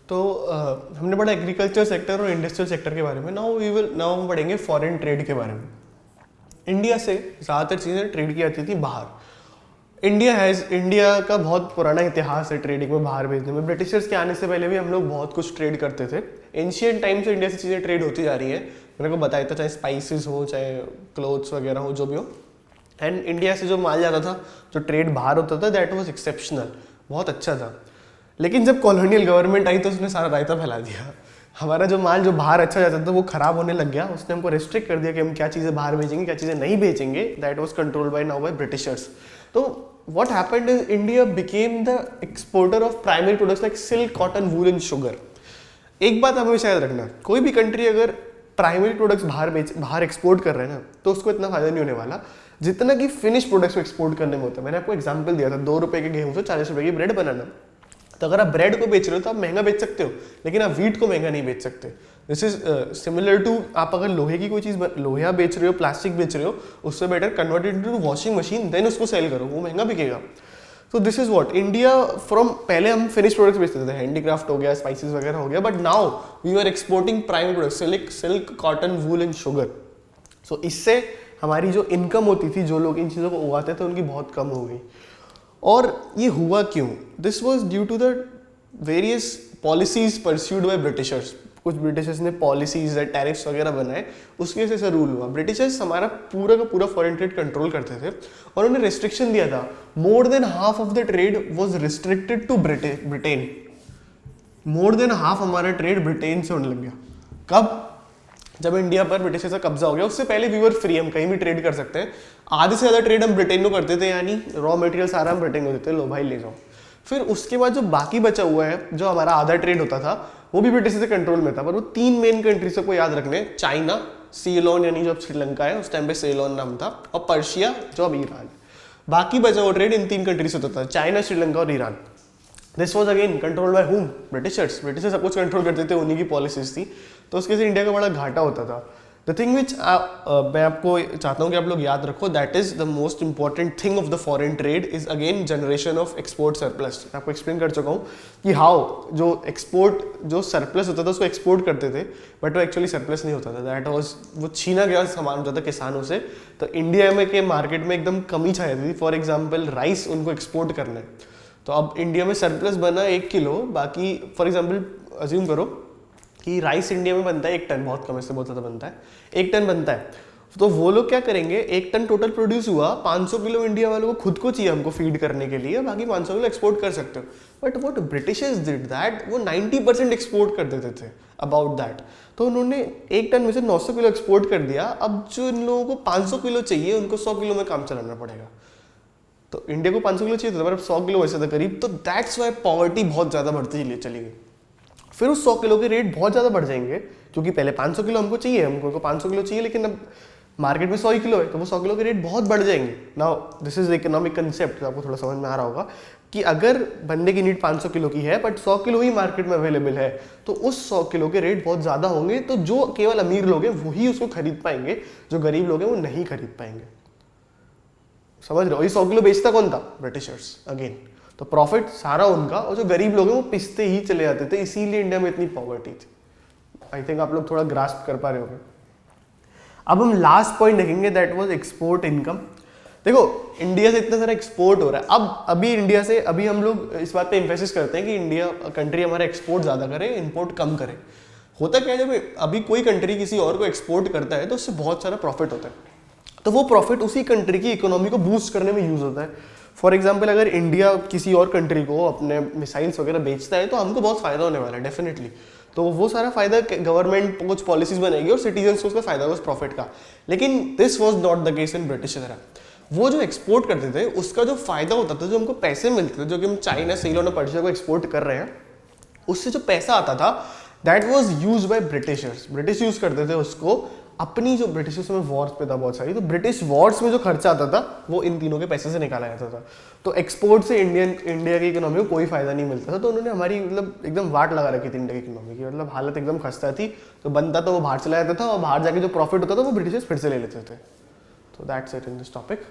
तो हमने पढ़ा एग्रीकल्चर सेक्टर और इंडस्ट्रियल सेक्टर के बारे में। नाउ हम पढ़ेंगे फॉरेन ट्रेड के बारे में। इंडिया से ज़्यादातर चीज़ें ट्रेड की जाती थी बाहर। इंडिया का बहुत पुराना इतिहास है ट्रेडिंग में, बाहर भेजने में। ब्रिटिशर्स के आने से पहले भी हम लोग बहुत कुछ ट्रेड करते थे। एंशियंट टाइम से इंडिया से चीज़ें ट्रेड होती जा रही है। मैंने को बताया था, चाहे स्पाइसेस हो, चाहे क्लोथ्स वगैरह हो, जो भी हो। एंड इंडिया से जो माल जाता था, जो ट्रेड बाहर होता था, दैट वाज एक्सेप्शनल, बहुत अच्छा था। लेकिन जब कॉलोनियल गवर्नमेंट आई तो उसने सारा रायता फैला दिया। हमारा जो माल जो बाहर अच्छा जाता था वो खराब होने लग गया। उसने हमको रिस्ट्रिक्ट कर दिया कि हम क्या चीज़ें बाहर भेजेंगे, क्या चीज़ें नहीं बेचेंगे। That was controlled by Britishers. तो what happened is India became the exporter of primary products like silk, cotton, wool and sugar. एक बात हमेशा याद रखना, कोई भी कंट्री अगर प्राइमरी प्रोडक्ट्स बाहर एक्सपोर्ट कर रहे हैं ना, तो उसको इतना फायदा नहीं होने वाला जितना कि फिनिश प्रोडक्ट्स को एक्सपोर्ट करने में होता है। मैंने आपको एग्जांपल दिया था, 2 रुपए के गेहूं से 40 रुपए की ब्रेड बनाना। तो अगर आप ब्रेड को बेच रहे हो तो आप महंगा बेच सकते हो, लेकिन आप व्हीट को महंगा नहीं बेच सकते। दिस इज सिमिलर टू, आप अगर लोहे की कोई चीज़ लोहा बेच रहे हो, प्लास्टिक बेच रहे हो, उससे better convert it into washing machine, then उसको सेल करो, वो महंगा बिकेगा। तो this is what India from, पहले हम फिनिश प्रोडक्ट्स बेचते थे, हैंडीक्राफ्ट हो गया, स्पाइसेस वगैरह हो गया, but now we are exporting primary products, silk, cotton, wool and sugar. So इससे हमारी जो इनकम होती थी, जो लोग इन चीज़ों को उगाते थे, उनकी बहुत कम हो गई। और ये हुआ क्यों? This was due to the various policies pursued by britishers. कुछ ब्रिटिशर्स ने पॉलिसीज या टैरिफ्स वगैरह बनाए, उसकी वजह से रूल हुआ। ब्रिटिशर्स हमारा पूरा का पूरा फॉरेन ट्रेड कंट्रोल करते थे और उन्होंने रिस्ट्रिक्शन दिया था। More than half of the trade was restricted to Britain. More than half हमारा ट्रेड ब्रिटेन से होने लग गया। कब? जब इंडिया पर ब्रिटिशर्स का कब्जा हो गया। उससे पहले वी वर फ्री, हम कहीं भी ट्रेड कर सकते हैं। आधे से ज़्यादा ट्रेड हम ब्रिटेन को करते थे, यानी रॉ मटेरियल सारा हम ब्रिटेन को देते, लो भाई ले जाओ। फिर उसके बाद जो बाकी बचा हुआ है, जो हमारा आधा ट्रेड होता था, वो भी ब्रिटिश के कंट्रोल में था। पर वो 3 मेन कंट्री सबको याद रखने, चाइना, सीलोन यानी जो अब श्रीलंका है, उस टाइम पे सीलोन नाम था, और पर्शिया जो अब ईरान। बाकी बचा हुआ ट्रेड इन 3 कंट्री से होता था, चाइना, श्रीलंका और Iran. This was again control by whom? Britishers. Britishers सब कुछ कंट्रोल करते थे, उन्हीं की पॉलिसीज थी। तो उसके से इंडिया का बड़ा घाटा होता था। द थिंग विच मैं आपको चाहता हूँ कि आप लोग याद रखो, that is the most important thing of the foreign trade is again generation of export surplus. मैं आपको एक्सप्लेन कर चुका हूँ कि हाउ जो सरप्लस होता था उसको एक्सपोर्ट करते थे, बट वो एक्चुअली सरप्लस नहीं होता था। दैट वाज, वो छीना गया सामान होता था किसानों से। तो इंडिया में के मार्केट में एकदम कमी छा जाती थी। फॉर एग्जाम्पल राइस उनको एक्सपोर्ट करना है, तो अब इंडिया में सरप्लस बना 1 किलो, बाकी फॉर एग्जाम्पल अज्यूम करो कि राइस इंडिया में बनता है 1 टन, बहुत कम, इससे बहुत ज़्यादा बनता है, 1 टन बनता है। तो वो लोग क्या करेंगे, 1 टन टोटल प्रोड्यूस हुआ, 500 किलो इंडिया वालों को खुद को चाहिए हमको फीड करने के लिए, बाकी 500 किलो एक्सपोर्ट कर सकते हो। But what Britishers did that, वो 90% एक्सपोर्ट कर देते थे अबाउट दैट। तो उन्होंने 1 टन में से 900 किलो एक्सपोर्ट कर दिया। अब जो इन लोगों को 500 किलो चाहिए, उनको 100 किलो में काम चलाना पड़ेगा। तो इंडिया को 500 किलो चाहिए था, पर अब 100 किलो वैसे था करीब। तो दैट्स वाई पॉवर्टी बहुत ज़्यादा बढ़ती चली गई। फिर उस 100 किलो के रेट बहुत ज़्यादा बढ़ जाएंगे, क्योंकि पहले 500 किलो हमको चाहिए, हमको 500 किलो चाहिए, लेकिन अब मार्केट में 100 ही किलो है, तो वो 100 किलो के रेट बहुत बढ़ जाएंगे। Now this is economic concept, आपको थोड़ा समझ में आ रहा होगा कि अगर बंदे की नीड 500 किलो की है, बट 100 किलो ही मार्केट में अवेलेबल है, तो उस 100 किलो के रेट बहुत ज़्यादा होंगे। तो जो केवल अमीर लोग हैं वही उसको खरीद पाएंगे, जो गरीब लोग हैं वो नहीं खरीद पाएंगे। समझ रहे हो? ये 100 किलो बेचता कौन था? Britishers again. तो प्रॉफिट सारा उनका, और जो गरीब लोग हैं वो पिसते ही चले जाते थे। इसीलिए इंडिया में इतनी पॉवर्टी थी। आई थिंक आप लोग थोड़ा ग्रास्प कर पा रहे होंगे। अब हम लास्ट पॉइंट देखेंगे, दैट वाज एक्सपोर्ट इनकम। देखो इंडिया से इतना सारा एक्सपोर्ट हो रहा है, अभी हम लोग इस बात पे एम्फेसिस करते हैं कि इंडिया कंट्री हमारा एक्सपोर्ट ज़्यादा करे, इम्पोर्ट कम करे। होता क्या है, जब अभी कोई कंट्री किसी और को एक्सपोर्ट करता है तो उससे बहुत सारा प्रॉफिट होता है। तो वो प्रॉफिट उसी कंट्री की इकोनॉमी को बूस्ट करने में यूज़ होता है। फॉर एग्जाम्पल अगर इंडिया किसी और कंट्री को अपने मिसाइल्स वगैरह बेचता है, तो हमको बहुत फ़ायदा होने वाला है डेफिनेटली। तो वो सारा फायदा गवर्नमेंट कुछ पॉलिसीज बनाएगी और सिटीजन्स को उसका फायदा होगा उस प्रॉफिट का। लेकिन this was not the case in British era. वो जो एक्सपोर्ट करते थे उसका जो फायदा होता था, जो हमको पैसे मिलते थे, जो कि हम चाइना, सीलोन और पर्शिया को एक्सपोर्ट कर रहे हैं, उससे जो पैसा आता था that was use by Britishers. British use करते थे उसको अपनी, जो ब्रिटिशर्स में वॉर्स पे था बहुत सारी, तो ब्रिटिश वॉर्स में जो खर्चा आता था वो इन तीनों के पैसे से निकाला जाता था। तो एक्सपोर्ट से इंडिया की इकोनॉमी को कोई फायदा नहीं मिलता था। तो उन्होंने हमारी मतलब एकदम वाट लगा रखी थी इंडिया की इकोनॉमी की, मतलब हालत एकदम खस्ता थी। तो बनता तो वो बाहर चला जाता था, और बाहर जाके जो प्रॉफिट होता था वो ब्रिटिशर्स फिर से ले लेते थे। तो that's it in this topic.